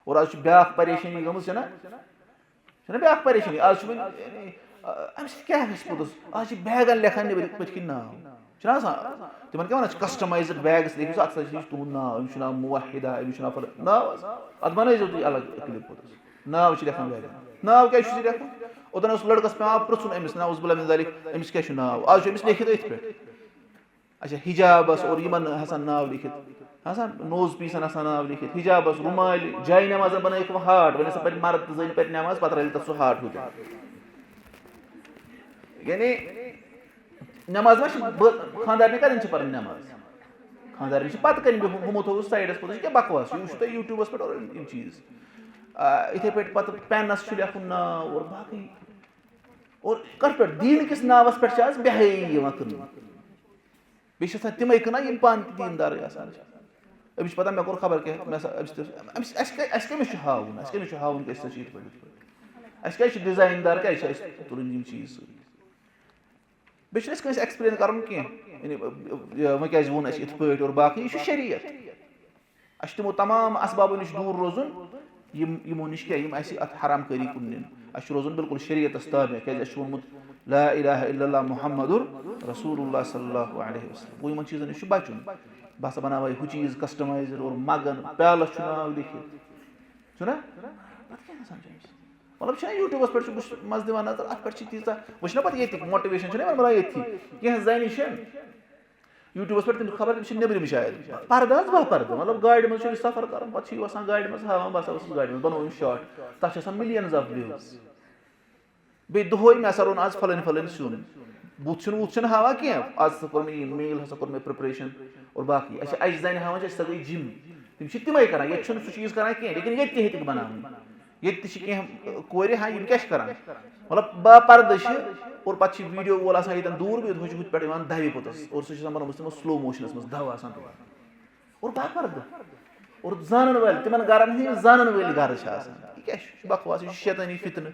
और आज ब्या परेशानी गमज ना ब्या परेशानी आज अम्स क्या पोतस आज बैगन लेखान पे कन नाव तिम क्या वन कस्टमाइज्ड बैग्स लिखो अत तुंद नाव अमिस नाव मुवाहिदा अमिस नाव नाव अत बनइजो तुम अलग क्लिप पोतस नाव लेखान बैगन नाव क्या लेखान ओदन लड़कस पे पृथुन अमिस नाव अमिस क्या नाव आज अमिस लिखित अथ पे अच्छा हिजाबस और यमन हसन नाव लिखित हसन नोज पीसन हसन नाव लिखित हिजाबस रुमाल जाय नमाज बनाइक हाट वन सा पे मर्द जन पे नमाज पत रल तक सह हाट हो यानी नमाज मा खानदारनी कदन पर नमाज खानदारनी पत कन हमो थो साइडस पे क्या बकवास यह यूट्यूबस पे और चीज इथे पे पत पेनस लेखुन नाव और बाकी और कत पे दीन किस नावस पे बेहाई कन बे तमें कना पान दीनदार अमिस पता मे कोर खबर क्या कमिस हावन हावन क्या डिजाइनदार क्या तुलन चीज बे एक्सप्लेन कर वो क्या वो इत पे और बाकी यह शरीयत तमो तमाम असबाबों नश दूर रोजन यमो नश क्या अत हराम करी कुन रोजन बिल्कुल शरीयतस ताबे क्या वोनमुत ला इलाहा इल्लल्लाह मुहम्मदुर रसूलुल्लाह सल्लल्लाहु अलैहि वसल्लम गो इन चीजन नश बचुन बस बना हु चीज कस्टमाइजर और मगन प्यालस नाव लिखित छुना मतलब यूट्यूबस पे मज दिवान नजर अत पे तीचा वह पे ये मोटिवेशन वन ये कह जन यूट्यूबस पे तुम खबर तुम नबरम शायद पर्द बह पर्द मतलब गाड़ मज सफर कर पे वसान गाड़ मज हावान बस गाड़ मज बनो शॉर्ट तक मिलियंस ऑफ व्यूज बे दोहै मे हसा रोन आज फलन फलन सुन बुत हावा क्या आज कोर मे मील हसा कोर मे प्रिपरेशन और बाकी अच्छा अज जन हावान सा गई जिम तुम तमें कर ये सह चीज कर लेकिन ये बना ये कोर हाँ क्या मतलब बापर्द और पे वीडियो वोल ये दूर भी पे दवि पोतस और सह बनोस तमो स्लो मोशनस मज दव और बापर्द और जानन वाल तिमन गरन हंद जानन वाल गर क्या बकवास शैतानी फितन